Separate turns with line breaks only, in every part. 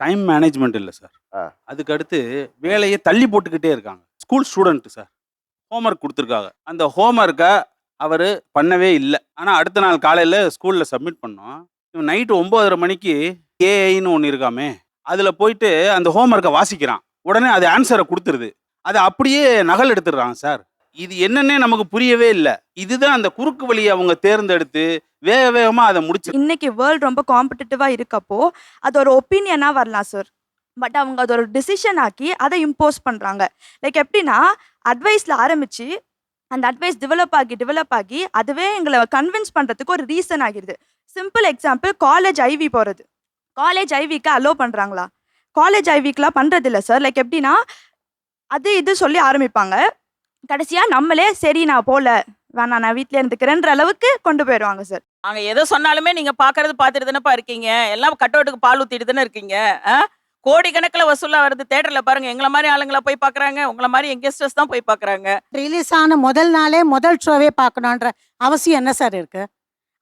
Time management இல்ல sir.
ஆ.
அதுக்கு அடுத்து வேலைய தள்ளி போட்டுக்கிட்டே இருக்காங்க. School student sir. ஹோம்வொர்க் குடுத்துருக்காங்க. அந்த ஹோம்வொர்க்க அவரு பண்ணவே இல்ல. ஆனா அடுத்த நாள் காலையில ஸ்கூல்ல சப்மிட் பண்ணோம். இவன் நைட் 9:30 மணிக்கு ஏஐன்னு ஒண்ணு இருக்காமே, அதுல போயிட்டு அந்த ஹோம்வொர்க்க வாசிக்கிறான். உடனே அது ஆன்ஸர குடுத்துருது. அத அப்படியே நகல் எடுத்துடுறாங்க சார். இது என்னன்னே நமக்கு புரியவே இல்ல. இதுதான் அந்த குறுக்கு வழிய அவங்க தேர்ந்தெடுத்து வேக வேகமா அத முடிச்சு
இன்னைக்கு வேர்ல்ட் ரொம்ப காம்படிட்டிவா இருக்கப்போ, அது ஒரு ஒப்பீனியனா வரலாம் சார். பட் அவங்க அத ஒரு டிசிஷன் ஆக்கி அத இம்போஸ் பண்றாங்க. லைக் எப்படின்னா, அட்வைஸ்ல ஆரம்பிச்சு, அந்த அட்வைஸ் டெவலப் ஆகி அதுவே எங்கள கன்வின்ஸ் பண்றதுக்கு ஒரு ரீசன் ஆகிருது. சிம்பிள் எக்ஸாம்பிள் காலேஜ் ஐவி போறது. காலேஜ் ஐவிக்கு அலோ பண்றாங்களா? காலேஜ் ஐவிக்குலாம் பண்றதில்ல சார். லைக் எப்படின்னா, அது இது சொல்லி ஆரம்பிப்பாங்க. கடைசியா நம்மளே சரி நான் போல, வேணாம் நான் வீட்லயே இருந்துக்கிறேன்ற அளவுக்கு கொண்டு போயிருவாங்க சார்.
நாங்க எதை சொன்னாலுமே நீங்க பாக்குறது பாத்துட்டு தானேப்பா இருக்கீங்க. எல்லாம் கட்டவுட்டுக்கு பால் ஊத்திட்டு தானே இருக்கீங்க. கோடிக்கணக்கில் வசூலா வருது. தேட்டர்ல பாருங்க, எங்களை மாதிரி ஆளுங்களா போய் பாக்குறாங்க, உங்களை மாதிரி யங்ஸ்டர்ஸ் தான் போய் பாக்குறாங்க.
ரிலீஸ் ஆன முதல் நாளே முதல் ஷோவே பார்க்கணுன்ற அவசியம் என்ன சார் இருக்கு?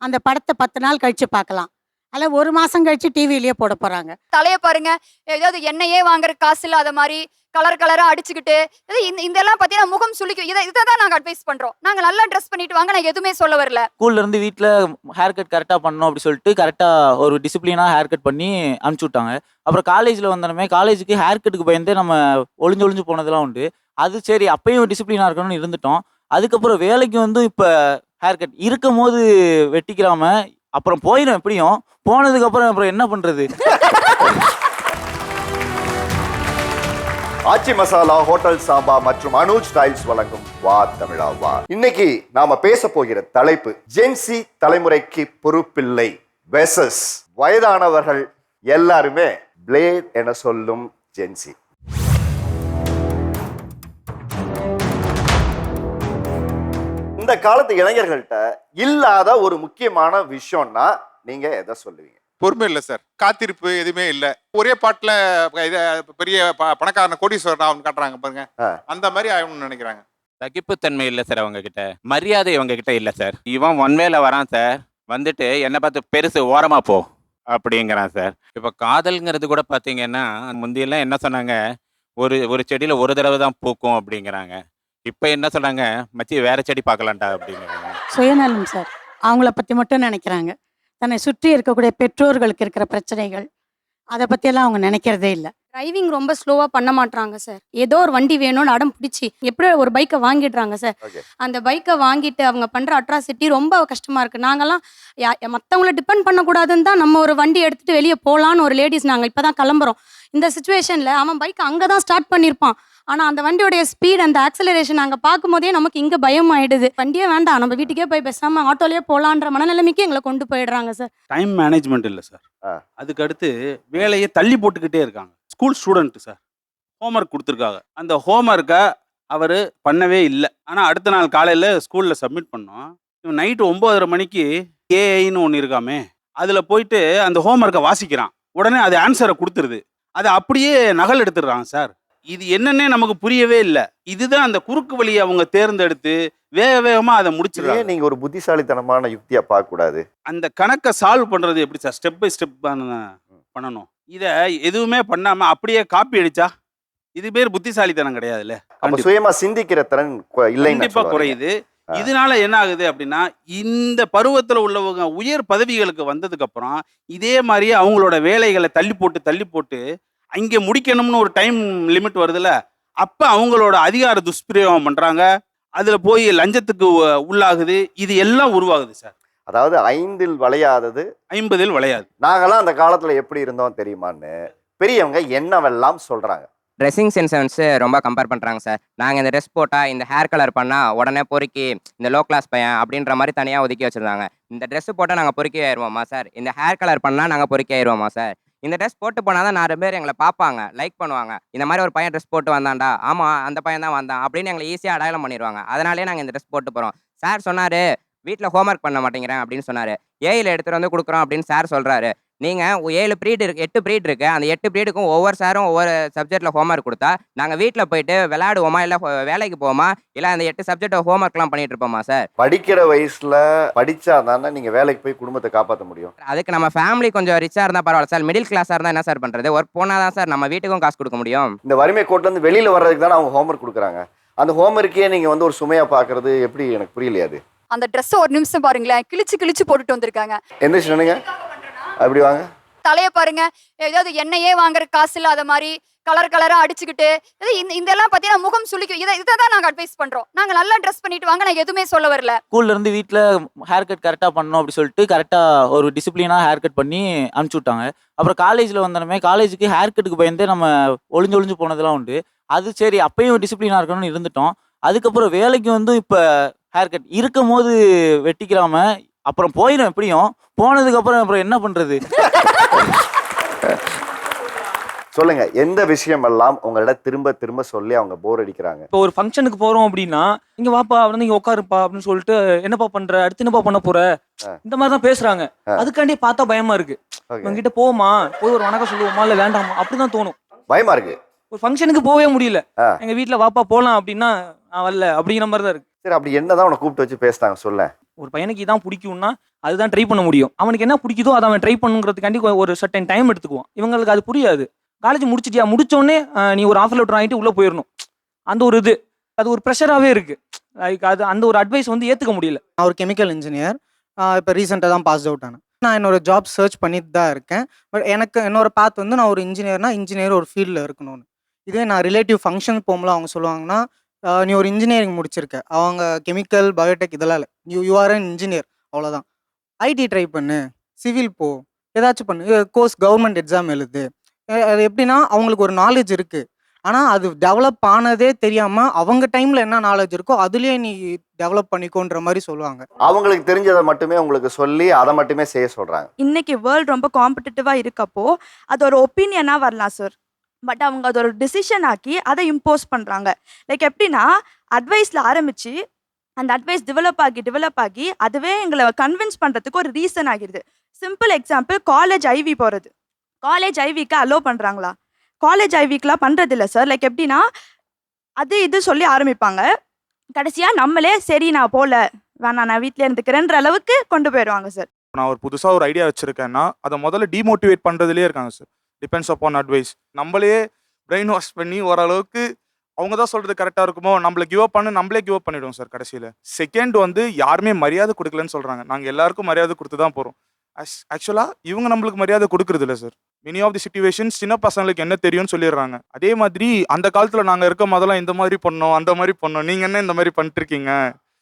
அந்த படத்தை 10 நாள் கழிச்சு பார்க்கலாம். அல்ல 1 மாசம் கழிச்சு டிவிலேயே போட போறாங்க.
தலையை பாருங்க, ஏதாவது எண்ணெயே வாங்குற காசு இல்லாத மாதிரி கலர் கலரா அடிச்சுக்கிட்டு இதெல்லாம் பார்த்தீங்கன்னா முகம் சுளிக்கும். இதை தான் நாங்கள் அட்வைஸ் பண்றோம். நாங்க நல்லா ட்ரெஸ் பண்ணிட்டு வாங்க, நான் எதுவுமே சொல்ல வரல.
ஸ்கூல்ல இருந்து வீட்டில் ஹேர் கட் கரெக்டாக பண்ணணும் அப்படி சொல்லிட்டு கரெக்டாக ஒரு டிசிப்ளினாக ஹேர் கட் பண்ணி அனுப்பிச்சி விட்டாங்க. அப்புறம் காலேஜில் வந்தோடனே காலேஜுக்கு ஹேர் கட்டுக்கு பயந்தே நம்ம ஒளிஞ்சு போனதெல்லாம் உண்டு. அது சரி, அப்பயும் டிசிப்ளினாக இருக்கணும்னு இருந்துட்டோம். அதுக்கப்புறம் வேலைக்கு வந்து இப்போ ஹேர் கட் இருக்கும் போது வெட்டிக்கிறாம அப்புறம் போயிடும். எப்படியும் போனதுக்கப்புறம் அப்புறம் என்ன பண்ணுறது?
ஆச்சி மசாலா, ஹோட்டல் சாம்பா மற்றும் அனுஜ் ஸ்டைல்ஸ் வழங்கும் வா தமிழா வா. இன்னைக்கு நாம பேச போகிற தலைப்பு ஜென்சி தலைமுறைக்கு பொறுப்பில்லை வெர்சஸ் வயதானவர்கள் எல்லாருமே பிளேட் என சொல்லும் ஜென்சி. இந்த காலத்து இளைஞர்கள்ட்ட இல்லாத ஒரு முக்கியமான விஷயம்னா நீங்க எதை சொல்லுவீங்க?
பொறுமை இல்லை சார், காத்திருப்பு எதுவுமே இல்லை. ஒரே பாட்டுல பெரிய பணக்காரன கோடீஸ்வரன் அவன் காட்டுறாங்க பாருங்க, அந்த மாதிரி ஆகணும்னு நினைக்கிறாங்க.
சகிப்புத்தன்மை இல்லை சார் அவங்க கிட்ட, மரியாதை அவங்க கிட்ட இல்லை சார். இவன் ஒன்வேல வரான் சார், வந்துட்டு என்னை பார்த்து பெருசு ஓரமா போ அப்படிங்கிறான் சார். இப்போ காதல்ங்கிறது கூட பார்த்தீங்கன்னா முந்தியெல்லாம் என்ன சொன்னாங்க, ஒரு செடியில் ஒரு தடவை தான் பூக்கும் அப்படிங்கிறாங்க. இப்போ என்ன சொன்னாங்க, மச்சி வேற செடி பார்க்கலான்டா அப்படிங்கிறாங்க.
சுயநலம் சார், அவங்கள பத்தி மட்டும் நினைக்கிறாங்க. தன்னை சுற்றி இருக்கக்கூடிய பெற்றோர்களுக்கு இருக்கிற பிரச்சனைகள் அதை பற்றியெல்லாம் அவங்க நினைக்கிறதே இல்லை.
டிரைவிங் ரொம்ப ஸ்லோவாக பண்ண மாட்டாங்க சார். ஏதோ ஒரு வண்டி வேணும்னு அடம் பிடிச்சி எப்படி ஒரு பைக்கை வாங்கிடுறாங்க சார். அந்த பைக்கை வாங்கிட்டு அவங்க பண்ணுற அட்ராசிட்டி ரொம்ப கஷ்டமாக இருக்குது. நாங்கள்லாம் மற்றவங்கள டிபெண்ட் பண்ணக்கூடாதுன்னு தான் நம்ம ஒரு வண்டி எடுத்துகிட்டு வெளியே போகலான்னு ஒரு லேடிஸ் நாங்கள் இப்போ தான் கிளம்புறோம். இந்த சுச்சுவேஷனில் அவன் பைக்கை அங்கே தான் ஸ்டார்ட் பண்ணியிருப்பான். ஆனால் அந்த வண்டியோடைய ஸ்பீட், அந்த ஆக்சலரேஷன் நாங்கள் பார்க்கும் போதே நமக்கு இங்கே பயம் ஆயிடுது. வண்டியே வேண்டாம், நம்ம வீட்டுக்கே போய் பேசாமல் ஆட்டோலேயே போகலான்ற மனநிலைமைக்கு எங்களை கொண்டு போயிடுறாங்க சார்.
டைம் மேனேஜ்மெண்ட் இல்ல சார். அதுக்கு அடுத்து வேலைய தள்ளி போட்டுக்கிட்டே இருக்காங்க. School student sir. ஹோம்வொர்க் குடுத்துருக்காங்க. அந்த ஹோம்வொர்க்க அவரு பண்ணவே இல்ல. ஆனா அடுத்த நாள் காலையில ஸ்கூல்ல சப்மிட் பண்ணோம். இவன் நைட் 9:30 மணிக்கு ஏஐன்னு ஒண்ணு இருக்காமே, அதுல போயிட்டு அந்த ஹோம்வொர்க்க வாசிக்கிறான். உடனே அது ஆன்ஸர குடுத்துருது. அத அப்படியே நகல் எடுத்துடுறாங்க சார். இது என்னன்னே நமக்கு புரியவே இல்ல. இதுதான் அந்த குறுக்கு வழியை அவங்க தேர்ந்தெடுத்து வேக வேகமா அதை முடிச்சிருக்காங்க.
நீங்க ஒரு புத்திசாலித்தனமான யுக்தியா பார்க்க கூடாது?
அந்த கணக்கை சால்வ் பண்றது எப்படி சார்? ஸ்டெப் பை ஸ்டெப் பண்ணணும். இத எதுவுமே பண்ணாம அப்படியே காப்பி அடிச்சா இது பேர் புத்திசாலித்தனம் கிடையாதுல்ல.
சுயமா சிந்திக்கிற திறன்
கண்டிப்பா குறையுது. இதனால என்ன ஆகுது அப்படின்னா, இந்த பருவத்துல உள்ளவங்க உயர் பதவிகளுக்கு வந்ததுக்கு அப்புறம் இதே மாதிரியே அவங்களோட வேலைகளை தள்ளி போட்டு அங்கே முடிக்கணும்னு ஒரு டைம் லிமிட் வருதுல்ல, அப்ப அவங்களோட அதிகார துஷ்பிரயோகம் பண்றாங்க. அதுல போய் லஞ்சத்துக்கு உள்ளாகுது. இது எல்லாம் உருவாகுது சார்.
அதாவது 5இல் வளையாதது
50இல் வளையாது.
நாங்கெல்லாம் அந்த காலத்துல எப்படி இருந்தோம் தெரியுமான்னு பெரியவங்க என்னவெல்லாம் சொல்றாங்க.
ட்ரெஸ்ஸிங் சென்ஸை வந்து ரொம்ப கம்பேர் பண்ணுறாங்க சார். நாங்கள் இந்த ட்ரெஸ் போட்டால், இந்த ஹேர் கலர் பண்ணால் உடனே பொறுக்கி இந்த லோ கிளாஸ் பையன் அப்படின்ற மாதிரி தனியாக ஒதுக்கி வச்சுருந்தாங்க. இந்த ட்ரெஸ்ஸு போட்டால் நாங்கள் பொறுக்கி ஆயிடுவோமா சார்? இந்த ஹேர் கலர் பண்ணால் நாங்கள் பொறுக்கி ஆயிடுவோமா சார்? இந்த ட்ரெஸ் போட்டு போனால் தான் 4 பேர் எங்களை பார்ப்பாங்க, லைக் பண்ணுவாங்க. இந்த மாதிரி ஒரு பையன் ட்ரெஸ் போட்டு வந்தான்டா, ஆமாம் அந்த பையன் தான் வந்தான் அப்படின்னு எங்களை ஈஸியாக அடையாளம் பண்ணிடுவாங்க. அதனாலே நாங்கள் இந்த ட்ரெஸ் போட்டு போகிறோம். சார் சொன்னார் வீட்டில் ஹோம்ஒர்க் பண்ண மாட்டேங்கிறேன் அப்படின்னு சொன்னார். ஏஐயில் எடுத்துகிட்டு வந்து கொடுக்குறோம் அப்படின்னு சார் சொல்கிறாரு. நீங்கள் 7 பீரியட் இருக்கு 8 பீரியட் இருக்குது, அந்த 8 பீரியடுக்கும் ஒவ்வொரு சாரும் ஒவ்வொரு சப்ஜெக்ட்டில் ஹோம்ஒர்க் கொடுத்தா நாங்கள் வீட்டில் போயிட்டு விளையாடுவோமா, இல்லை வேலைக்கு போவோமா, இல்லை அந்த 8 சப்ஜெக்ட் ஹோம்ஒர்க்லாம் பண்ணிட்டு இருப்போமா சார்?
படிக்கிற வயசுல படிச்சா தானே நீங்க வேலைக்கு போய் குடும்பத்தை காப்பாற்ற முடியும்.
அதுக்கு நம்ம ஃபேமிலி கொஞ்சம் ரிச்சாக இருந்தால் பரவாயில்ல சார். மிடில் கிளாஸாக இருந்தால் என்ன சார் பண்ணுறது? ஒர்க் போனால் தான் சார் நம்ம வீட்டுக்கும் காசு கொடுக்க முடியும்.
இந்த வறுமை கோட்ல இருந்து வெளியில வர்றதுக்கு தானே அவங்க ஹோம்ஒர்க் கொடுக்குறாங்க. அந்த ஹோம்ஒர்க்கே நீங்க வந்து ஒரு சுமையா பாக்குறது எப்படி எனக்கு புரியலையா? அது
அந்த ட்ரெஸ் ஒரு நிமிஷம் பாருங்களேன், கிழிச்சு கிழிச்சு போட்டுட்டு வந்திருக்காங்க.
எந்திரிச்சு நின்னுங்க, அப்படி வாங்க.
தலைய பாருங்க, ஏதாவது எண்ணெயே வாங்குற காசு இல்லாத மாதிரி கலர் கலரா அடிச்சுக்கிட்டு இதெல்லாம் பார்த்தீங்கன்னா முகம் சுளிக்கும். இதை தான் நாங்கள் அட்வைஸ் பண்றோம். நாங்க நல்லா ட்ரெஸ் பண்ணிட்டு வாங்க, நான் எதுவுமே சொல்ல வரல.
ஸ்கூல்ல இருந்து வீட்டில் ஹேர் கட் கரெக்டாக பண்ணணும் அப்படி சொல்லிட்டு கரெக்டாக ஒரு டிசிப்ளினாக ஹேர் கட் பண்ணி அனுப்பிச்சி விட்டாங்க. அப்புறம் காலேஜில் வந்தோடனே காலேஜுக்கு ஹேர் கட்டுக்கு பயந்தே நம்ம ஒளிஞ்சு போனதெல்லாம் உண்டு. அது சரி, அப்பயும் டிசிப்ளினாக இருக்கணும்னு இருந்துட்டோம். அதுக்கப்புறம் வேலைக்கு வந்து இப்போ ஹேர் கட் இருக்கும் போது வெட்டிக்கிறாம அப்புறம் போயிடும். எப்படியும் போனதுக்கப்புறம் அப்புறம் என்ன பண்ணுறது?
சொல்லுங்க, எந்த விஷயம் எல்லாம் உங்கள்ட்ட திரும்ப திரும்ப சொல்லி அவங்க போர் அடிக்கிறாங்க?
இப்போ ஒரு ஃபங்க்ஷனுக்கு போறோம் அப்படின்னா, இங்க வாப்பா, வந்து இங்க உட்காருப்பா அப்படின்னு சொல்லிட்டு, என்னப்பா பண்ற, அடுத்து என்னப்பா பண்ண போற, இந்த மாதிரி தான் பேசுறாங்க. அதுக்காண்டி பார்த்தா பயமா இருக்கு. இவங்கிட்ட போமா, போய் ஒரு வணக்கம் சொல்லுவோமா இல்ல வேண்டாமா அப்படிதான் தோணும்.
பயமா இருக்கு.
ஒரு ஃபங்க்ஷனுக்கு போகவே முடியல. எங்க வீட்டுல வாப்பா போலாம் அப்படின்னா நான் வரல அப்படிங்கிற மாதிரி தான் இருக்கு.
சரி, அப்படி என்னதான் உன்னை கூப்பிட்டு வச்சு பேசுறாங்க சொல்ல?
ஒரு பையனுக்கு இதான் பிடிக்கும்னா அதுதான் ட்ரை பண்ண முடியும். அவனுக்கு என்ன பிடிக்குதோ அதை அவன் ட்ரை பண்ணுங்கிறதுக்காண்டி ஒரு சர்டன் டைம் எடுத்துக்குவான். இவங்களுக்கு அது புரியாது. காலேஜ் முடிச்சிட்டியா, முடிச்சோடனே நீ ஒரு ஆஃபர் லெட்டர் வாங்கிட்டு உள்ள போயிடணும். அந்த ஒரு இது அது ஒரு ப்ரெஷராகவே இருக்கு. லைக் அது அந்த ஒரு அட்வைஸ் வந்து ஏற்றுக்க முடியல.
நான் ஒரு கெமிக்கல் இன்ஜினியர். இப்போ ரீசெண்டாக தான் பாஸ் அவுட் ஆனேன். நான் என்னோட ஜாப் சர்ச் பண்ணிட்டு தான் இருக்கேன். பட் எனக்கு என்னோட பாத் வந்து நான் ஒரு இன்ஜினியர் ஒரு ஃபீல்டில் இருக்கணும்னு. இதே நான் ரிலேட்டிவ் ஃபங்க்ஷன் போகும்போது அவங்க சொல்லுவாங்கன்னா, நீ ஒரு இன்ஜினியரிங் முடிச்சிருக்க, அவங்க கெமிக்கல் பயோடெக் இதெல்லாம் இல்லை, யூ ஆர் அன் இன்ஜினியர், அவ்வளோதான். ஐடி ட்ரை பண்ணு, சிவில் போ, ஏதாச்சும் பண்ணு, கோர்ஸ் கவர்மெண்ட் எக்ஸாம் எழுது. அது எப்படின்னா அவங்களுக்கு ஒரு நாலேஜ் இருக்குது, ஆனால் அது டெவலப் ஆனதே தெரியாமல் அவங்க டைமில் என்ன நாலேஜ் இருக்கோ அதுலேயே நீ டெவலப் பண்ணிக்கோன்ற மாதிரி சொல்லுவாங்க.
அவங்களுக்கு தெரிஞ்சதை மட்டுமே உங்களுக்கு சொல்லி அதை மட்டுமே செய்ய சொல்கிறாங்க.
இன்னைக்கு வேர்ல்டு ரொம்ப காம்படிட்டிவாக இருக்கப்போ அது ஒரு ஒப்பீனியனாக வரலாம் சார். பட் அவங்க அது ஒரு டிசிஷன் ஆக்கி அதை இம்போஸ் பண்ணுறாங்க. லைக் எப்படின்னா அட்வைஸில் ஆரம்பித்து அந்த அட்வைஸ் டெவலப் ஆகி அதுவே எங்களை கன்வின்ஸ் பண்ணுறதுக்கு ஒரு ரீசன் ஆகிடுது. சிம்பிள் எக்ஸாம்பிள், காலேஜ் ஐவி போகிறது. காலேஜ் ஐவிக்கு அலோவ் பண்ணுறாங்களா? காலேஜ் ஐவிக்கெலாம் பண்ணுறதில்ல சார். லைக் எப்படின்னா அது இது சொல்லி ஆரம்பிப்பாங்க, கடைசியாக நம்மளே சரி நான் போகல வேணாம் நான் வீட்டில் இருந்துக்கிறேன்ற அளவுக்கு கொண்டு போயிடுவாங்க சார்.
நான் ஒரு புதுசாக ஒரு ஐடியா வச்சுருக்கேன்னா அதை முதல்ல டிமோட்டிவேட் பண்ணுறதுலேயே இருக்காங்க சார். Depends upon advice. நம்மளே பிரெயின் வாஷ் பண்ணி ஓரளவுக்கு அவங்க தான் சொல்கிறது கரெக்டாக இருக்குமோ நம்மளை கிவ் அப் நம்மளே கிவ் அப் பண்ணிவிடுவோம் சார் கடைசியில். செகண்ட் வந்து யாருமே மரியாதை கொடுக்கலன்னு சொல்கிறாங்க. நாங்கள் எல்லாருக்கும் மரியாதை கொடுத்து தான் போகிறோம். ஆக்சுவலாக இவங்க நம்மளுக்கு மரியாதை கொடுக்குறது இல்லை sir. Many of the situations சின்ன பசங்களுக்கு என்ன தெரியும்னு சொல்லிடுறாங்க. அதே மாதிரி அந்த காலத்தில் நாங்கள் இருக்க முதல்ல இந்த மாதிரி பண்ணோம் அந்த மாதிரி பண்ணோம், நீங்கள் என்ன இந்த மாதிரி பண்ணிட்டுருக்கீங்க,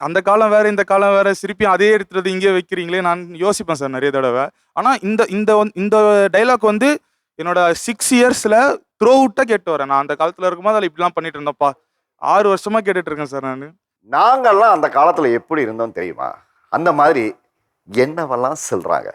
அந்த காலம் வேறு இந்த காலம் வேறு, திருப்பியும் அதே எடுத்துறது இங்கே வைக்கிறீங்களே நான் யோசிப்பேன் சார் நிறைய தடவை. ஆனால் இந்த டைலாக் வந்து என்னோட 6 இயர்ஸில் த்ரோ அவுட்டாக கேட்டு வரேன். நான் அந்த காலத்தில் இருக்கும்போது அதில் இப்படிலாம் பண்ணிட்டு இருந்தப்பா 6 வருஷமாக கேட்டுட்டு இருக்கேன் சார்.
நாங்கள்லாம் அந்த காலத்தில் எப்படி இருந்தோம் தெரியுமா? அந்த மாதிரி என்னவெல்லாம் சொல்கிறாங்க.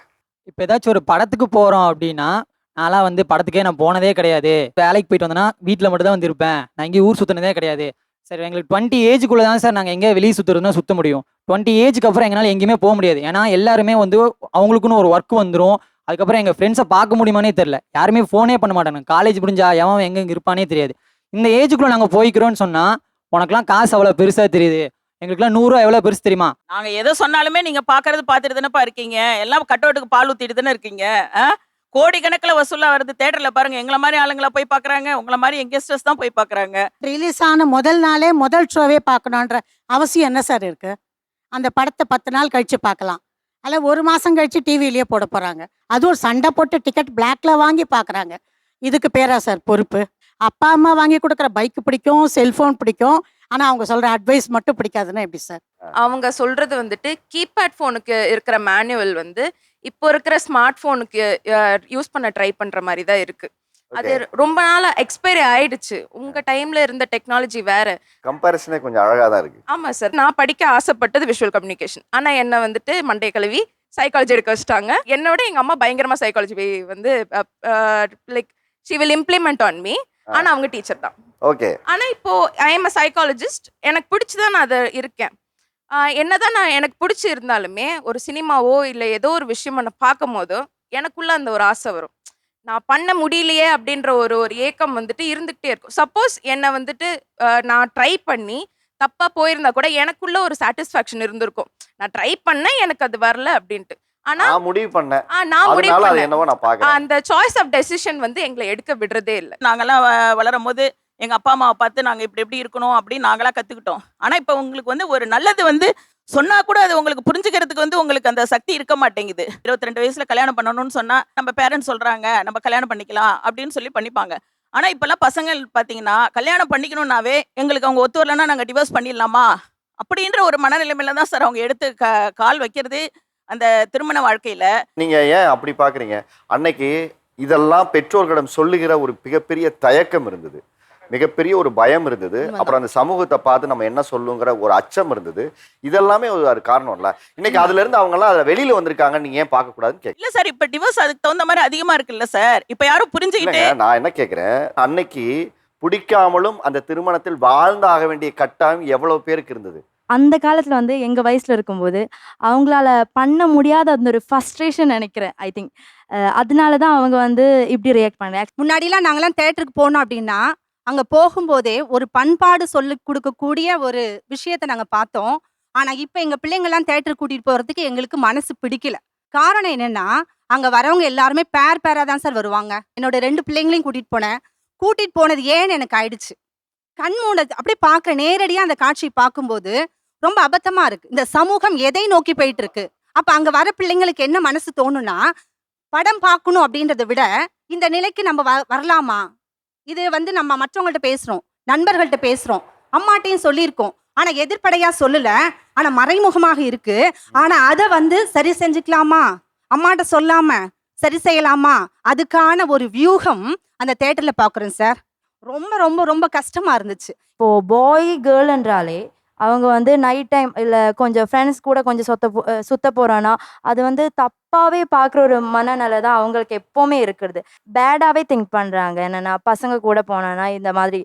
இப்போ ஏதாச்சும் ஒரு படத்துக்கு போகிறோம் அப்படின்னா, நான்லாம் வந்து படத்துக்கே நான் போனதே கிடையாது. வேலைக்கு போயிட்டு வந்தேன்னா வீட்டில் மட்டும் தான் வந்து இருப்பேன். நான் இங்கே ஊர் சுற்றினதே கிடையாது. சரி, எங்களுக்கு 20 ஏஜுக்குள்ளே தான் சார் நாங்கள் எங்கே வெளியே சுற்றுறதுனா சுற்ற முடியும். 20 ஏஜுக்கு அப்புறம் எங்களால் எங்கேயுமே போக முடியாது. ஏன்னா எல்லாருமே வந்து அவங்களுக்குன்னு ஒரு ஒர்க் வந்துடும். அதுக்கப்புறம் எங்கள் ஃப்ரெண்ட்ஸை பார்க்க முடியுமானே தெரில. யாருமே ஃபோனே பண்ண மாட்டாங்க. காலேஜ் முடிஞ்சா எவன் எங்கே இருப்பானே தெரியாது. இந்த ஏஜுக்குள்ளே நாங்கள் போய்க்கிறோன்னு சொன்னால் உனக்குலாம் காசு அவ்வளோ பெருசாக தெரியுது, எங்களுக்குலாம் 100 ரூபா எவ்வளோ பெருசு தெரியுமா?
நாங்க எதை சொன்னாலுமே நீங்க பாக்குறது பார்த்துட்டு தானேப்பா இருக்கீங்க. எல்லாம் கட்டோட்டுக்கு பால் ஊத்திட்டு தானே இருக்கீங்க. கோடி கணக்கில் வசூலா வருது. தேட்டர்ல பாருங்க, எங்களை மாதிரி ஆளுங்களா போய் பாக்குறாங்க, உங்களை மாதிரி யங்ஸ்டர்ஸ் தான் போய் பாக்குறாங்க.
ரிலீஸ் ஆன முதல் நாளே முதல் ஷோவே பார்க்கணுன்ற அவசியம் என்ன சார் இருக்கு? அந்த படத்தை 10 நாள் கழிச்சு பார்க்கலாம், அல்ல 1 மாசம் கழிச்சு டிவிலேயே போட போறாங்க. அதுவும் சண்டை போட்டு டிக்கெட் பிளாக்ல வாங்கி பார்க்குறாங்க. இதுக்கு பேரா சார் பொறுப்பு? அப்பா அம்மா வாங்கி கொடுக்குற பைக் பிடிக்கும், செல்போன் பிடிக்கும், ஆனா அவங்க சொல்ற அட்வைஸ் மட்டும் பிடிக்காதுன்னா எப்படி சார்?
அவங்க சொல்றது வந்துட்டு கீபேட் ஃபோனுக்கு இருக்கிற மேனுவல் வந்து இப்போ இருக்கிற ஸ்மார்ட் ஃபோனுக்கு யூஸ் பண்ண ட்ரை பண்ற மாதிரி தான் இருக்கு. அது ரொம்ப நாளா எக்ஸ்பைரி ஆயிடுச்சு. உங்க டைம்ல இருந்த டெக்னாலஜி வேற.
கம்பேரிசனே கொஞ்சம் அழகா தான் இருக்கு.
ஆமா சார், நான் படிக்க ஆசைப்பட்டது விஷுவல் கம்யூனிகேஷன். ஆனா என்ன வந்துட்டு மண்டே கழுவி சைக்காலஜி எடுக்க வச்சுட்டாங்க. என்னோட எங்க அம்மா பயங்கரமா சைக்காலஜி வந்து like she will implement on me. ஆனா அவங்க டீச்சர் தான்.
ஓகே.
ஆனா இப்போ ஐ எம் அ சைக்காலஜிஸ்ட். எனக்கு பிடிச்சுதான் நான் அதை இருக்கேன். என்னதான் நான் எனக்கு பிடிச்சி இருந்தாலுமே ஒரு சினிமாவோ இல்லை ஏதோ ஒரு விஷயம் நான் பார்க்கும் போதோ எனக்குள்ள அந்த ஒரு ஆசை வரும். நான் பண்ண முடியலையே அப்படின்ற ஒரு ஒரு ஏக்கம் வந்துட்டு இருந்துகிட்டே இருக்கும். சப்போஸ் என்னை வந்துட்டு நான் ட்ரை பண்ணி தப்பா போயிருந்தா கூட எனக்குள்ள ஒரு சாட்டிஸ்ஃபேக்ஷன் இருந்திருக்கும். நான் ட்ரை பண்ணேன், எனக்கு அது வரல அப்படின்ட்டு. ஆனா
நான் முடிவு பண்ணேன்,
நான் முடிவு
அதனால அது
பண்ணேன்.
என்னவோ நான் பார்க்கறேன்.
அந்த சாய்ஸ் ஆஃப் டெசிஷன் வந்து எங்களை எடுக்க விடுறதே இல்ல.
நாங்கெல்லாம் வளரும் போது எங்க அப்பா அம்மாவை பார்த்து நாங்க இப்படி எப்படி இருக்கணும் அப்படின்னு நாங்களா கத்துக்கிட்டோம். ஆனா இப்ப உங்களுக்கு வந்து ஒரு நல்லது வந்து சொன்னா கூட அது உங்களுக்கு புரிஞ்சுக்கிறதுக்கு வந்து உங்களுக்கு அந்த சக்தி இருக்க மாட்டேங்குது. 22 வயசுல கல்யாணம் பண்ணணும்னு சொன்னா நம்ம பேரண்ட்ஸ் சொல்றாங்க நம்ம கல்யாணம் பண்ணிக்கலாம் அப்படின்னு சொல்லி பண்ணிப்பாங்க. ஆனா இப்பெல்லாம் பசங்கள் பாத்தீங்கன்னா கல்யாணம் பண்ணிக்கணும்னாவே எங்களுக்கு அவங்க ஒத்து வரலன்னா நாங்க டிவோர்ஸ் பண்ணிடலாமா அப்படின்ற ஒரு மனநிலைமையில தான் சார் அவங்க எடுத்து கால் வைக்கிறது அந்த திருமண வாழ்க்கையில.
நீங்க ஏன் அப்படி பாக்குறீங்க? அன்னைக்கு இதெல்லாம் பெற்றோர்களிடம் சொல்லுகிற ஒரு மிகப்பெரிய தயக்கம் இருந்தது, மிகப்பெரிய ஒரு பயம் இருந்தது, அப்புறம் அந்த சமூகத்தை பார்த்து நம்ம என்ன சொல்லுங்கிற ஒரு அச்சம் இருந்தது. இதெல்லாமே ஒரு காரணம் இல்ல. இன்னைக்கு அதுல இருந்து அவங்க எல்லாம் வெளியில வந்திருக்காங்க, நீங்க ஏன் பார்க்க கூடாதுன்னு கேட்க
இல்ல சார், இப்ப டிவோர்ஸ் அதுக்கு தகுந்த மாதிரி அதிகமா இருக்குல்ல சார். இப்ப யாரும் புரிஞ்சுக்கிட்டு
நான் என்ன கேட்கிறேன், அன்னைக்கு பிடிக்காமலும் அந்த திருமணத்தில் வாழ்ந்தாக வேண்டிய கட்டாயம் எவ்வளவு பேருக்கு இருந்தது?
அந்த காலத்தில் வந்து எங்கள் வயசில் இருக்கும்போது அவங்களால பண்ண முடியாத அந்த ஒரு ஃபஸ்ட்ரேஷன் நினைக்கிறேன். ஐ திங்க் அதனால தான் அவங்க வந்து இப்படி ரியாக்ட் பண்ணேன்.
முன்னாடிலாம் நாங்களாம் தேட்டருக்கு போனோம் அப்படின்னா அங்கே போகும்போதே ஒரு பண்பாடு சொல்லி கொடுக்கக்கூடிய ஒரு விஷயத்தை நாங்கள் பார்த்தோம். ஆனால் இப்போ எங்கள் பிள்ளைங்கள்லாம் தேட்டருக்கு கூட்டிகிட்டு போகிறதுக்கு எங்களுக்கு மனசு பிடிக்கல. காரணம் என்னென்னா அங்கே வரவங்க எல்லாருமே பேராக தான் சார் வருவாங்க. என்னோட 2 பிள்ளைங்களையும் கூட்டிகிட்டு போனது ஏன்னு எனக்கு ஆயிடுச்சு. கண் மூடது அப்படியே பார்க்குற நேரடியாக அந்த காட்சியை பார்க்கும்போது ரொம்ப அபத்தமா இருக்கு. இந்த சமூகம் எதை நோக்கி போயிட்டு இருக்கு? அப்ப அங்க வர பிள்ளைங்களுக்கு என்ன மனசு தோணும்னா, படம் பார்க்கணும் அப்படின்றத விட இந்த நிலைக்கு நம்ம வரலாமா? இது வந்து நம்ம மற்றவங்கள்ட்ட பேசுறோம், நண்பர்கள்ட்ட பேசுறோம், அம்மாட்டையும் சொல்லியிருக்கோம். ஆனா எதிர்ப்படையா சொல்லல, ஆனா மறைமுகமாக இருக்கு. ஆனா அதை வந்து சரி செஞ்சுக்கலாமா, அம்மாட்ட சொல்லாம சரி செய்யலாமா, அதுக்கான ஒரு வியூகம் அந்த தேட்டர்ல பாக்குறேன் சார். ரொம்ப ரொம்ப ரொம்ப கஷ்டமா இருந்துச்சு.
இப்போ பாய் கேர்ள் என்றாலே அவங்க வந்து நைட் டைம் இல்லை கொஞ்சம் ஃப்ரெண்ட்ஸ் கூட கொஞ்சம் சுத்த போகிறான்னா அது வந்து தப்பாகவே பார்க்குற ஒரு மனநிலை தான் அவங்களுக்கு எப்போவுமே இருக்கிறது. பேடாகவே திங்க் பண்ணுறாங்க. என்னென்னா பசங்க கூட போனோன்னா இந்த மாதிரி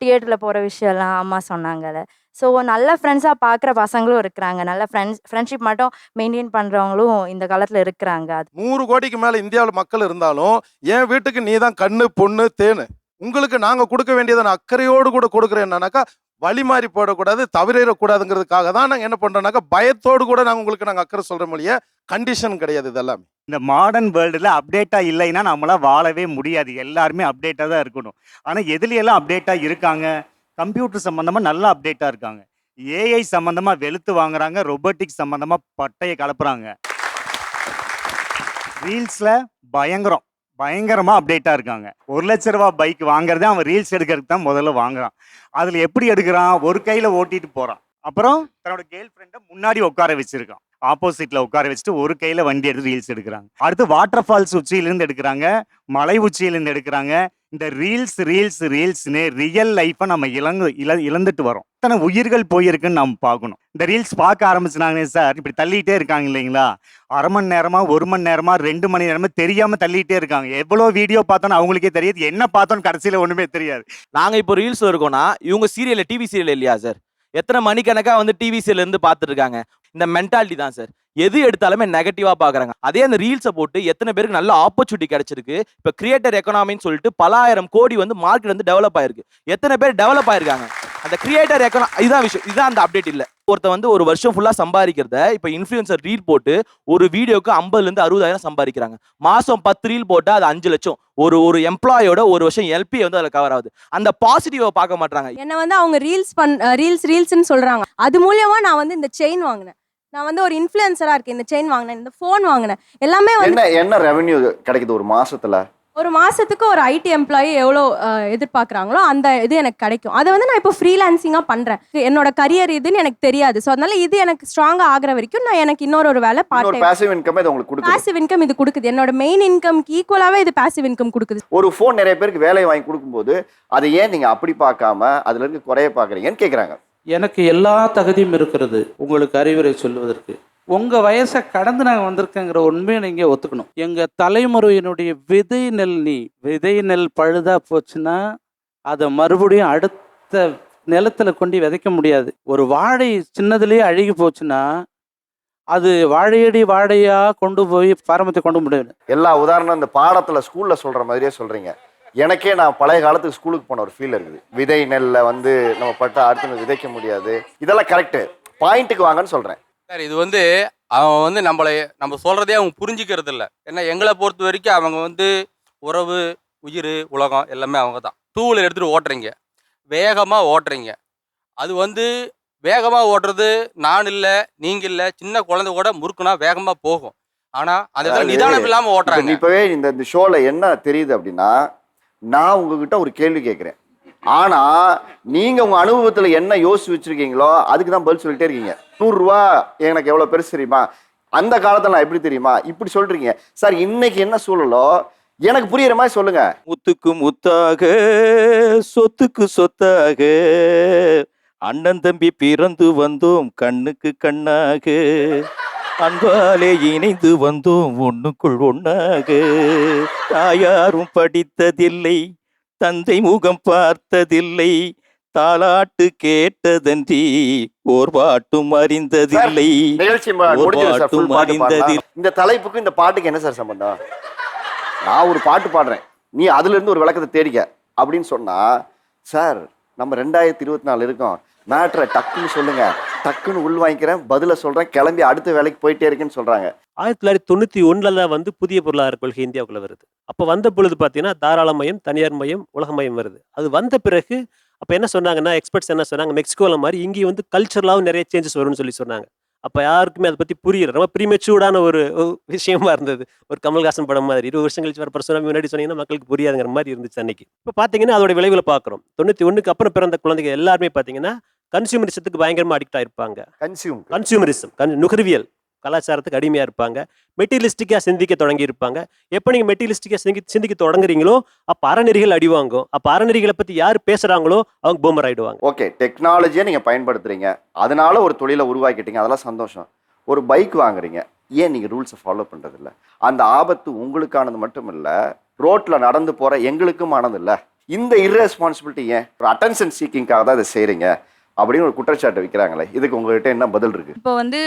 தியேட்டரில் போகிற விஷயம்லாம் அம்மா சொன்னாங்கல்ல. ஸோ நல்ல ஃப்ரெண்ட்ஸாக பார்க்குற பசங்களும் இருக்கிறாங்க, நல்ல ஃப்ரெண்ட்ஷிப் மட்டும் மெயின்டைன் பண்ணுறவங்களும் இந்த காலத்தில் இருக்கிறாங்க. அது
100 கோடிக்கு மேலே இந்தியாவில் மக்கள் இருந்தாலும் என் வீட்டுக்கு நீ தான் கண்ணு பொண்ணு தேனு. உங்களுக்கு நாங்கள் கொடுக்க வேண்டியதை நான் அக்கறையோடு கூட கொடுக்குறேன். என்னன்னாக்கா வழி மாறி போடக்கூடாது, தவிரக்கூடாதுங்கிறதுக்காக தான் நாங்கள் என்ன பண்ணுறோம்னாக்கா பயத்தோடு கூட நாங்கள் அக்கறை சொல்கிற மொழியே கண்டிஷன் கிடையாது. இதெல்லாம்
இந்த மாடர்ன் வேர்ல்டில் அப்டேட்டாக இல்லைன்னா நம்மளால் வாழவே முடியாது. எல்லாருமே அப்டேட்டாக தான் இருக்கணும். ஆனால் எதுலையெல்லாம் அப்டேட்டாக இருக்காங்க? கம்ப்யூட்டர் சம்மந்தமாக நல்லா அப்டேட்டாக இருக்காங்க, ஏஐ சம்மந்தமாக வெளுத்து வாங்குறாங்க, ரொபோட்டிக்ஸ் சம்மந்தமாக பட்டையை கலப்புறாங்க, ரீல்ஸில் பயங்கரமாக அப்டேட்டாக இருக்காங்க. 1 லட்ச ரூபா பைக் வாங்குறதே அவன் ரீல்ஸ் எடுக்கிறதுக்கு தான் முதல்ல வாங்குறான். அதில் எப்படி எடுக்கிறான்? ஒரு கையில் ஓட்டிட்டு போகிறான், அப்புறம் தன்னோட கேர்ள் ஃப்ரெண்டை முன்னாடி உட்கார வச்சிருக்கான், ஆப்போசிட்டில் உட்கார வச்சுட்டு ஒரு கையில் வண்டி எடுத்து ரீல்ஸ் எடுக்கிறாங்க. அடுத்து வாட்டர் ஃபால்ஸ் உச்சியிலேருந்து எடுக்கிறாங்க, மலை உச்சியிலேருந்து எடுக்கிறாங்க. இந்த ரீல்ஸ்னே ரியல் லைஃப்பை நம்ம இழந்துட்டு வரோம். இத்தனை உயிர்கள் போயிருக்குன்னு நம்ம பார்க்கணும். இந்த ரீல்ஸ் பார்க்க ஆரம்பிச்சுனாங்க சார், இப்படி தள்ளிட்டே இருக்காங்க இல்லைங்களா? அரை மணி நேரமா, 1 மணி நேரமா, 2 மணி நேரமா தெரியாம தள்ளிட்டே இருக்காங்க. எவ்வளோ வீடியோ பார்த்தோன்னு அவங்களுக்கே தெரியுது, என்ன பார்த்தோன்னு கடைசியில் ஒண்ணுமே தெரியாது.
நாங்க இப்போ ரீல்ஸ்ல இருக்கோம்னா இவங்க சீரியல்ல டிவி சீரியல் இல்லையா சார்? எத்தனை மணிக்கணக்கா வந்து டிவி சீரியல் இருந்து பார்த்துட்டு இருக்காங்க. இந்த மென்டாலிட்டி தான் சார். எது எடுத்தாலுமே நெகட்டிவா பாக்குறாங்க. அதே அந்த ரீல்ஸை போட்டு எத்தனை பேருக்கு நல்ல ஆப்பர்ச்சுனிட்டி கிடைச்சிருக்கு. இப்போ கிரியேட்டர் எக்கனாமின்னு சொல்லிட்டு பல ஆயிரம் கோடி வந்து மார்க்கெட் வந்து டெவலப் ஆயிருக்கு. எத்தனை பேர் டெவலப் ஆயிருக்காங்க? அந்த கிரியேட்டர் இதுதான் விஷயம். இதுதான் அந்த அப்டேட் இல்லை. ஒருத்த வந்து ஒரு வருஷம் ஃபுல்லா சம்பாதிக்கிறத இப்போ இன்ஃப்ளூயன்சர் ரீல் போட்டு ஒரு வீடியோக்கு 50,000 to 60,000 சம்பாதிக்கிறாங்க. மாசம் 10 ரீல் போட்டா அது 5 லட்சம். ஒரு எம்ப்ளாயோட ஒரு வருஷம் எல்பி வந்து அதில் கவர் ஆகுது. அந்த பாசிட்டிவை பார்க்க மாட்டாங்க.
என்ன வந்து அவங்க ரீல்ஸ்ன்னு சொல்றாங்க. அது மூலியமா நான் வந்து இந்த செயின் வாங்கினேன். நான் வந்து ஒரு இன்ஃப்ளூயன்சரா இருக்கேன். இந்த செயின் வாங்கினேன், இந்த ஃபோன் வாங்கினேன், எல்லாமே வந்து
என்ன ரெவென்யூ கிடைக்குது ஒரு மாசத்துல?
ஒரு மாசத்துக்கு ஒரு ஐடி எம்ப்ளாயி எவ்வளோ எதிர்பார்க்குறாங்களோ அந்த இது எனக்கு கிடைக்கும். அதை வந்து நான் இப்போ ஃப்ரீலான்சிங்காக பண்ணுறேன். என்னோட கரியர் இதுன்னு எனக்கு தெரியாது. ஸோ அதனால இது எனக்கு ஸ்ட்ராங்காக ஆகிற வரைக்கும் நான் எனக்கு இன்னொரு வேலை பார்ட்
பாசிவ் இன்கம் இது உங்களுக்கு கொடுக்குது.
பாசிவ் இன்கம் இது கொடுக்குது. என்னோட மெயின் இன்கம்க்கு ஈக்குவலாகவே இது பாசிவ் இன்கம் கொடுக்குது.
ஒரு ஃபோன் நிறைய பேருக்கு வேலை வாங்கி கொடுக்கும்போது அதை ஏன் நீங்கள் அப்படி பார்க்காம அதுல இருந்து குறைய பார்க்குறீங்கன்னு கேட்குறாங்க.
எனக்கு எல்லா தகுதியும் இருக்கிறது உங்களுக்கு அறிவுரை சொல்வதற்கு. உங்கள் வயசை கடந்து நாங்கள் வந்திருக்கேங்கிற உண்மையை நீங்கள் ஒத்துக்கணும். எங்கள் தலைமுறையினுடைய விதை நெல் பழுதாக போச்சுன்னா அதை மறுபடியும் அடுத்த நிலத்தில் கொண்டு விதைக்க முடியாது. ஒரு வாழை சின்னதுலேயே அழுகி போச்சுன்னா அது வாழையடி வாழையாக கொண்டு போய் பாரம்பரியத்தை கொண்டு முடியும்.
எல்லா உதாரணம் இந்த பாடத்தில் ஸ்கூலில் சொல்கிற மாதிரியே சொல்கிறீங்க. எனக்கே நான் பழைய காலத்துக்கு ஸ்கூலுக்கு போன ஒரு ஃபீல் இருக்குது. விதை நெல்லை வந்து நம்ம பட்டா அடுத்து விதைக்க முடியாது. இதெல்லாம் கரெக்டு. பாயிண்ட்டுக்கு வாங்கன்னு சொல்கிறேன்
சார். இது வந்து அவன் வந்து நம்ம சொல்கிறதே அவங்க புரிஞ்சிக்கிறது இல்லை. ஏன்னா எங்களை பொறுத்த வரைக்கும் அவங்க வந்து உறவு, உயிர், உலகம் எல்லாமே அவங்க தான். டூ வீலர் எடுத்துகிட்டு ஓட்டுறீங்க, வேகமாக ஓட்டுறீங்க. அது வந்து வேகமாக ஓட்டுறது நான் இல்லை, நீங்கள் இல்லை, சின்ன குழந்தை கூட முறுக்குனா வேகமாக போகும். ஆனால் அந்த நிதானம் இல்லாமல் ஓட்டுறாங்க.
இப்போவே இந்த ஷோவில் என்ன தெரியுது அப்படின்னா, நான் உங்ககிட்ட ஒரு கேள்வி கேட்குறேன், ஆனால் நீங்கள் உங்கள் அனுபவத்தில் என்ன யோசிச்சு வச்சுருக்கீங்களோ அதுக்கு தான் பதில் சொல்லிட்டே இருக்கீங்க. 100 ரூபா எனக்கு எவ்வளோ பெருசு தெரியுமா, அந்த காலத்தில் நான் எப்படி தெரியுமா, இப்படி சொல்கிறீங்க சார். இன்னைக்கு என்ன சூழலோ எனக்கு புரியுற மாதிரி சொல்லுங்க.
முத்துக்கு முத்தாக, சொத்துக்கு சொத்தாக, அண்ணன் தம்பி பிறந்து வந்தோம் கண்ணுக்கு கண்ணாக, அன்பாலே இணைந்து வந்தோம் ஒண்ணுக்குள் ஒண்ணாக, தாயாரும் படித்ததில்லை, தந்தை முகம் பார்த்ததில்லை, தாலாட்டு கேட்டதன்றி ஓர் பாட்டும் அறிந்ததில்லை,
நிகழ்ச்சி அறிந்ததில்லை. இந்த தலைப்புக்கு இந்த பாட்டுக்கு என்ன சார் சம்பந்தம்? நான் ஒரு பாட்டு பாடுறேன், நீ அதுல இருந்து ஒரு விளக்கத்தை தேடிக்க அப்படின்னு சொன்னா, சார் நம்ம 2024 இருக்கோம், மேட்ரை டக்குன்னு சொல்லுங்க, டக்குன்னு உள் வாங்கிக்கிறேன், பதில சொல்றேன், கிளம்பி அடுத்த வேலைக்கு போயிட்டே இருக்கேன்னு சொல்றாங்க.
1991 தான் வந்து புதிய பொருளாதார கொள்கை இந்தியாவுக்குள்ள வருது. அப்போ வந்த பொழுது பார்த்தீங்கன்னா தாராள மையம், தனியார் மையம், உலக மையம் வருது. அது வந்த பிறகு அப்போ என்ன சொன்னாங்கன்னா, எக்ஸ்பர்ட்ஸ் என்ன சொன்னாங்க, மெக்சிகோவில் மாதிரி இங்கேயும் வந்து கல்ச்சரலாகவும் நிறைய சேஞ்சஸ் வரும்னு சொன்னாங்க. அப்போ யாருக்குமே அதை பற்றி புரியல, ரொம்ப ப்ரீமெச்சூர்டான ஒரு விஷயமா இருந்தது. ஒரு கமல்ஹாசன் படம் மாதிரி 20 வருஷம் கழிச்சு வர சுனாமி முன்னாடி சொன்னீங்கன்னா மக்களுக்கு புரியாதுங்கிற மாதிரி இருந்துச்சு அன்னைக்கு. இப்போ பார்த்தீங்கன்னா அதோட விளைவுகளை பார்க்குறோம். 91க்கு அப்புறம் பிறந்த குழந்தைங்க எல்லாருமே பார்த்தீங்கன்னா கன்சியூமரிசத்துக்கு பயங்கரமாக அடிக்ட் ஆயிருப்பாங்க. கன்சியூமரிசம் நுகர்வியல் கலாச்சாரத்துக்கு அடிமையாக இருப்பாங்க. மெட்டீரியலிஸ்டிக்காக சிந்திக்க தொடங்கி இருப்பாங்க. எப்போ நீங்கள் மெட்டீரியலிஸ்டிக்காக சிந்திக்க தொடங்குறீங்களோ அப்போ அறநெறிகள் அடிவாங்கும். அப்போ அறநெறிகளை பற்றி யார் பேசுகிறாங்களோ அவங்க பூமர் ஆகிடுவாங்க.
ஓகே, டெக்னாலஜியை நீங்கள் பயன்படுத்துறீங்க, அதனால ஒரு தொழிலை உருவாக்கிட்டீங்க, அதெல்லாம் சந்தோஷம். ஒரு பைக் வாங்குறீங்க, ஏன் நீங்கள் ரூல்ஸை ஃபாலோ பண்ணுறதில்ல? அந்த ஆபத்து உங்களுக்கானது மட்டும் இல்லை, ரோட்டில் நடந்து போகிற எங்களுக்கும் ஆனது இல்லை. இந்த இர்ரெஸ்பான்சிபிலிட்டி ஏன்? ஒரு அட்டென்ஷன் சீக்கிங்காக தான் இதை செய்கிறீங்க அப்படின்னு ஒரு குற்றச்சாட்டு வைக்கிறாங்களே, இதுக்கு உங்ககிட்ட என்ன பதில் இருக்கு?
இப்போ வந்து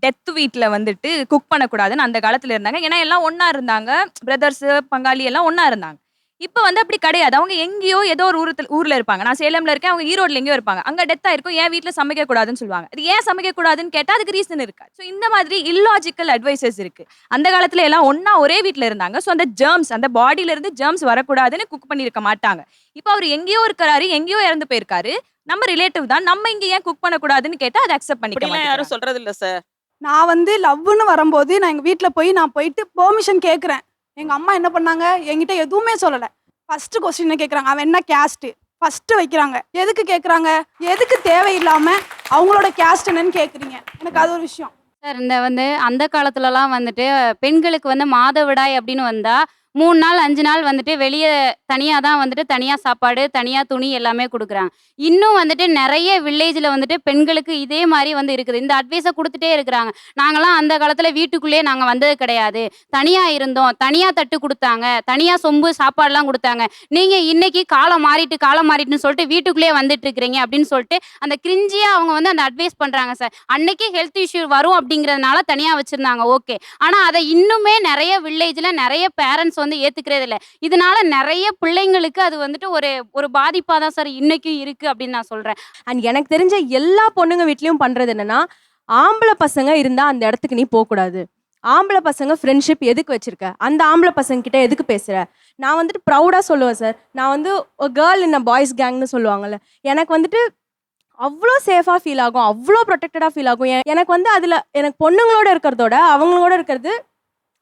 டெத் வீட்ல வந்துட்டு குக் பண்ணக்கூடாதுன்னு அந்த காலத்துல இருந்தாங்க. ஏன்னா எல்லாம் ஒண்ணா இருந்தாங்க, பிரதர்ஸ் பங்காளி எல்லாம் ஒண்ணா இருந்தாங்க. இப்போ வந்து அப்படி கிடையாது. அவங்க எங்கேயோ ஏதோ ஒரு ஊர்ல இருப்பாங்க. நான் சேலம்ல இருக்கேன், அவங்க ஈரோட்ல எங்கேயோ இருப்பாங்க. அங்க டெத் ஆயிருக்கும், ஏன் வீட்டுல சமைக்க கூடாதுன்னு சொல்லுவாங்க. அது ஏன் சமைக்க கூடாதுன்னு கேட்டா அதுக்கு ரீசன் இருக்கா. ஸோ இந்த மாதிரி இல்லாஜிக்கல் அட்வைசஸ் இருக்கு. அந்த காலத்துல எல்லாம் ஒண்ணா ஒரே வீட்டுல இருந்தாங்க. ஸோ அந்த ஜெர்ம்ஸ், அந்த பாடியில இருந்து ஜெர்ம்ஸ் வரக்கூடாதுன்னு குக் பண்ணியிருக்க மாட்டாங்க. இப்போ அவர் எங்கேயோ இருக்கிறாரு, எங்கேயோ இறந்து போயிருக்காரு, நம்ம ரிலேட்டிவ் தான், நம்ம இங்க ஏன் குக் பண்ணக்கூடாதுன்னு கேட்டா அதை அக்செப்ட் பண்ணிக்கலாம்.
யாரும் சொல்றது இல்ல சார்.
நான் வந்து லவ்னு வரும்போது நான் எங்கள் வீட்டில் போயிட்டு பெர்மிஷன் கேட்குறேன். எங்கள் அம்மா என்ன பண்ணாங்க, என்கிட்ட எதுவுமே சொல்லலை. ஃபஸ்ட்டு கொஸ்டின் கேட்குறாங்க, அவன் என்ன கேஸ்ட்டு ஃபஸ்ட்டு வைக்கிறாங்க. எதுக்கு கேட்குறாங்க? எதுக்கு தேவையில்லாமல் அவங்களோட கேஸ்ட் என்னன்னு கேட்குறீங்க? எனக்கு அது ஒரு விஷயம்
சார். இந்த வந்து அந்த காலத்துலலாம் வந்துட்டு பெண்களுக்கு வந்து மாதவிடாய் அப்படின்னு வந்தால் 3 நாள் 5 நாள் வந்துட்டு வெளியே தனியாக தான் வந்துட்டு தனியாக சாப்பாடு, தனியாக துணி எல்லாமே கொடுக்குறாங்க. இன்னும் வந்துட்டு நிறைய வில்லேஜில் வந்துட்டு பெண்களுக்கு இதே மாதிரி வந்து இருக்குது. இந்த அட்வைஸை கொடுத்துட்டே இருக்கிறாங்க. நாங்களாம் அந்த காலத்தில் வீட்டுக்குள்ளேயே நாங்கள் வந்தது கிடையாது, தனியாக இருந்தோம், தனியாக தட்டு கொடுத்தாங்க, தனியாக சொம்பு சாப்பாடுலாம் கொடுத்தாங்க. நீங்கள் இன்னைக்கு காலம் மாறிட்டுன்னு சொல்லிட்டு வீட்டுக்குள்ளேயே வந்துட்டு இருக்கிறீங்க அப்படின்னு சொல்லிட்டு அந்த கிரிஞ்சியாக அவங்க வந்து அந்த அட்வைஸ் பண்ணுறாங்க சார். அன்னைக்கு ஹெல்த் இஷ்யூ வரும் அப்படிங்கிறதுனால தனியாக வச்சுருந்தாங்க, ஓகே. ஆனால் அதை இன்னுமே நிறைய வில்லேஜில் நிறைய பேரண்ட்ஸ் வந்து ஏத்துக்கிறதே இல்லை. இதனால நிறைய பிள்ளைங்களுக்கு அது வந்துட்டு ஒரு பாதிப்பா தான் சார் இன்னைக்கும் இருக்கு அப்படின்னு நான் சொல்றேன்.
அண்ட் எனக்கு தெரிஞ்ச எல்லா பொண்ணுங்க வீட்லயும் பண்றது என்னன்னா, ஆம்பளை பசங்க இருந்தா அந்த இடத்துக்கு நீ போகக்கூடாது. ஆம்பளை பசங்க ஃப்ரெண்ட்ஷிப் எதுக்கு வச்சிருக்க, அந்த ஆம்பளை பசங்க கிட்ட எதுக்கு பேசுற? நான் வந்துட்டு ப்ரௌடா சொல்லுவேன் சார். நான் வந்து கேர்ள் இன் அ பாய்ஸ் கேங்னு சொல்லுவாங்கல்ல, எனக்கு வந்துட்டு அவ்வளோ சேஃபாக ஃபீல் ஆகும், அவ்வளோ ப்ரொடெக்டடாக ஃபீல் ஆகும். எனக்கு வந்து அதில் எனக்கு பொண்ணுங்களோட இருக்கிறதோட அவங்களோட இருக்கிறது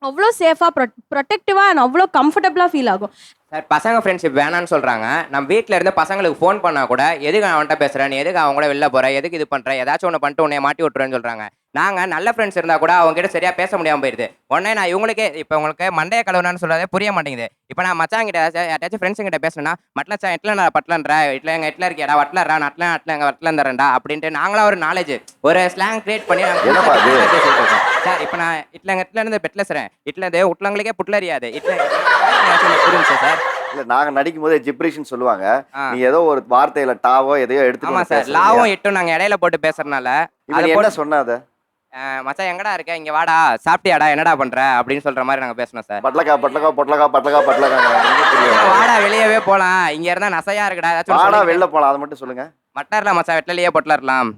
அவ்வளோ சேஃபாக ப்ரொடெக்டிவாக அண்ட் அவ்வளோ கம்ஃபர்டபுளாக ஃபீல் ஆகும்.
சார் பசங்க ஃப்ரெண்ட்ஷிப் வேணான்னு சொல்கிறாங்க. நம்ம வீட்டில் இருந்து பசங்களுக்கு ஃபோன் பண்ணால் கூட எதுக்கு அவன்கிட்ட பேசுகிறேன், நீ எதுக்கு அவங்க கூட வெளில போகிற, எதுக்கு இது பண்ணுற, ஏதாச்சும் ஒன்று பண்ணிட்டு உன்னை மாட்டி விட்டுறேன்னு சொல்கிறாங்க. நாங்கள் நல்ல ஃப்ரெண்ட்ஸ் இருந்தால் கூட அவங்ககிட்ட சரியாக பேச முடியாமல் போயிடுது. உடனே நான் இவங்களுக்கே இப்போ உங்களுக்கு மண்டைய கலவுனான்னு சொல்கிறதே புரிய மாட்டேங்குது. இப்போ நான் மச்சாங்கிட்ட யாராச்சும் ஃப்ரெண்ட்ஸுங்கிட்ட பேசுனா, மட்லச்சா எட்டில் நான் பட்லன்றா, இட்ல எங்கள் எட்டில் இருக்கியாடா, வட்டலறா, நட்டில் எங்கள் வட்டில் தரேன்டா அப்படின்ட்டு நாங்களாம் ஒரு நாலேஜ் ஒரு ஸ்லாங் கிரியேட் பண்ணி நாங்கள் பேசிட்டு இருக்கோம் சார். இப்போ நான் எட்டில் இருந்து பெட்லசுறேன், இட்ல இருந்து உட்லங்களுக்கே புட்லறியாது, இட்ல புரிஞ்சு சார்.
இல்ல நாங்க நடிக்கும் போதே ஜிப்ரேஷன் சொல்லுவாங்க, நீ ஏதோ ஒரு வார்த்தையில டாவோ எதையோ எடுத்து.
ஆமா சார், லாவும் எட்டும் நாங்க இடையில போட்டு பேசுறதுனால
அது என்ன சொன்னாத
மச்சான் எங்கடா இருக்க இங்க வாடா சாப்பிட்டியாடா என்னடா பண்ற அப்படின்னு சொல்ற மாதிரி நாங்க பேசணும் சார்.
பட்லக்கா பட்லக்கா பொட்லக்கா பட்லக்கா பட்லக்கா
வாடா வெளியவே போலாம் இங்க இருந்தா நசையா இருக்குடா ஏதாச்சும்
வாடா வெளில போலாம் அதை மட்டும் சொல்லுங்க.
மட்டர்லாம் மச்சான் வெட்டலையே பொட்டலர்லாம்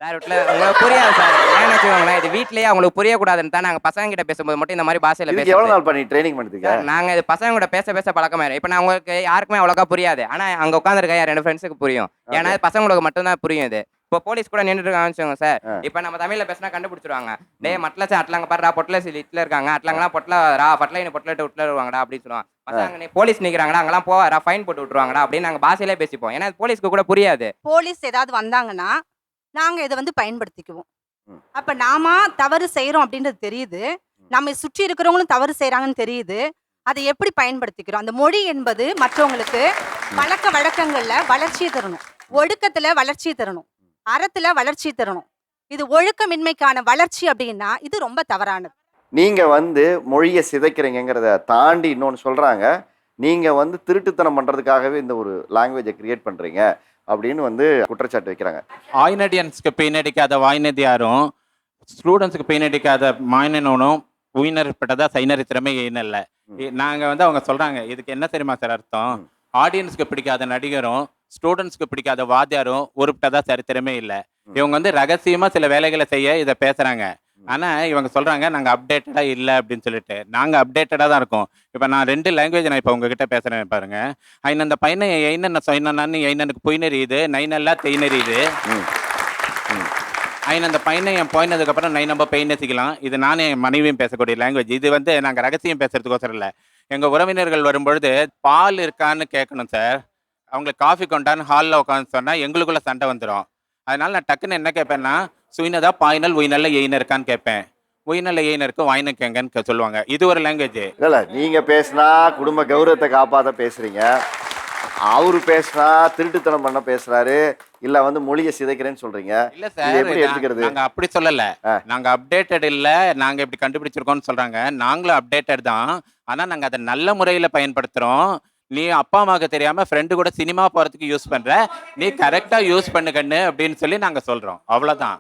சார் வீட்டில் உங்களுக்கு புரியாது சார். ஏன்னு வச்சுக்கோங்களேன் இது வீட்லயே அவங்களுக்கு புரியக்கூடாதுன்னு தான் நாங்கள் பசங்க கிட்ட பேசும்போது மட்டும் இந்த மாதிரி பாஷையில்
இதுக்கு எவ்வளவு நாள் பண்ணி ட்ரைனிங் பண்ணுறீங்க?
நாங்கள் இது பசங்க கூட பேச பழக்கமாயிரும். இப்போ நான் உங்களுக்கு யாருக்குமே அவ்வளோக்கா புரியாது, ஆனால் அங்கே உட்காந்துருக்க என் 2 ஃப்ரெண்ட்ஸுக்கு புரியும். ஏன்னா பசங்களுக்கு மட்டும்தான் புரியும் இது. இப்போ போலீஸ் கூட நின்றுட்டு இருக்காங்கன்னு வச்சுக்கோங்க சார். இப்போ நம்ம தமிழில் பேசினா கண்டுபிடிச்சிருவாங்க. டே மட்டல சார் அட்லாங்க பாடுறா பொட்டல இட்ல இருக்காங்க அட்லாங்கலாம் பொட்டலா பொட்டல பொட்டலிட்டு விட்டுல வருவாங்கடா அப்படின்னு சொல்லுவாங்க. பசங்க நீ போலீஸ் நிற்கிறாங்கடா அங்கெல்லாம் போவாரா ஃபைன் போட்டு விட்டுருவாங்கடா அப்படின்னு நாங்கள் பாஷையிலே பேசிப்போம். ஏன்னா போலீஸ்க்கு கூட புரியாது.
போலீஸ் ஏதாவது வந்தாங்கன்னா நாங்கள் இதை வந்து பயன்படுத்திக்குவோம். அப்போ நாம தவறு செய்கிறோம் அப்படின்றது தெரியுது, நம்ம சுற்றி இருக்கிறவங்களும் தவறு செய்கிறாங்கன்னு தெரியுது. அதை எப்படி பயன்படுத்திக்கிறோம்? அந்த மொழி என்பது மற்றவங்களுக்கு பழக்க வழக்கங்களில் வளர்ச்சியை தரணும், ஒழுக்கத்தில் வளர்ச்சியை தரணும், அறத்தில் வளர்ச்சியை தரணும். இது ஒழுக்கமின்மைக்கான வளர்ச்சி அப்படின்னா இது ரொம்ப தவறானது.
நீங்க வந்து மொழியை சிதைக்கிறீங்கிறத தாண்டி இன்னொன்று சொல்றாங்க, நீங்க வந்து திருட்டுத்தனம் பண்றதுக்காகவே இந்த ஒரு லாங்குவேஜை கிரியேட் பண்றீங்க அப்படின்னு வந்து குற்றச்சாட்டு வைக்கிறாங்க.
ஆயினடியன்ஸ்க்கு பெயினடிக்காத வாய்நதியாரும் ஸ்டூடெண்ட்ஸுக்கு பெயினடிக்காத மாயினனும் உயினர்பட்டதா சைனரித்திரமே ஏனல்ல. நாங்கள் வந்து அவங்க சொல்கிறாங்க இதுக்கு என்ன தெரியுமா சார் அர்த்தம்? ஆடியன்ஸுக்கு பிடிக்காத நடிகரும் ஸ்டூடெண்ட்ஸ்க்கு பிடிக்காத வாத்தியாரும் உருப்பிட்டதா சரித்திரமே இல்லை. இவங்க வந்து ரகசியமாக சில வேலைகளை செய்ய இதை பேசுகிறாங்க. ஆனால் இவங்க சொல்கிறாங்க நாங்கள் அப்டேட்டடாக இல்லை அப்படின்னு சொல்லிட்டு. நாங்கள் அப்டேட்டடாக தான் இருக்கோம். இப்போ நான் 2 லாங்குவேஜ் நான் இப்போ உங்ககிட்ட பேசுகிறேன் பாருங்க. அந்த பையனை எயினன்னு சொன்னான்னு எயினனுக்கு பொய் நெறியுது, நைனெல்லாம் தெய் நெறியுது. அந்த பையனை என் போயினதுக்கப்புறம் நை நம்ம பெயின் நெசிக்கலாம். இது நானே என் மனைவியும் பேசக்கூடிய லாங்குவேஜ். இது வந்து நாங்கள் ரகசியம் பேசுறதுக்கோசரம் இல்லை. எங்கள் உறவினர்கள் வரும்பொழுது பால் இருக்கான்னு கேட்கணும் சார். அவங்களுக்கு காஃபி கொண்டான்னு ஹாலில் உட்காந்து சொன்னால் எங்களுக்குள்ள சண்டை வந்துடும். அதனால நான் டக்குன்னு என்ன கேட்பேன்னா சுயினதா பாய்னல் உயினல்ல எயின இருக்கான்னு கேட்பேன். உயினல்ல எயின இருக்கு வாயினுக்கு எங்கன்னு சொல்லுவாங்க. இது ஒரு லாங்குவேஜ்.
இல்ல நீங்க பேசினா குடும்ப கௌரவத்தை காப்பாற்ற பேசுறீங்க, அவரு பேசினா திருட்டுத்தனம் பண்ண பேசுறாரு, இல்ல வந்து மொழியை சிதைக்கிறேன்னு சொல்றீங்க.
இல்ல சார்
எப்படி எடுத்துக்கிறது?
நாங்க அப்படி சொல்லல. நாங்க அப்டேட்டட் இல்ல, நாங்க இப்படி கண்டுபிடிச்சிருக்கோம்னு சொல்றாங்க. நாங்களும் அப்டேட்டட் தான். ஆனா நாங்க அதை நல்ல முறையில பயன்படுத்துறோம். நீ அப்பா அம்மாவுக்கு தெரியாம ஃப்ரெண்டு கூட சினிமா போறதுக்கு யூஸ் பண்ற, நீ கரெக்டா யூஸ் பண்ணுகன்னு அப்படின்னு சொல்லி நாங்க சொல்றோம். அவ்வளவுதான்.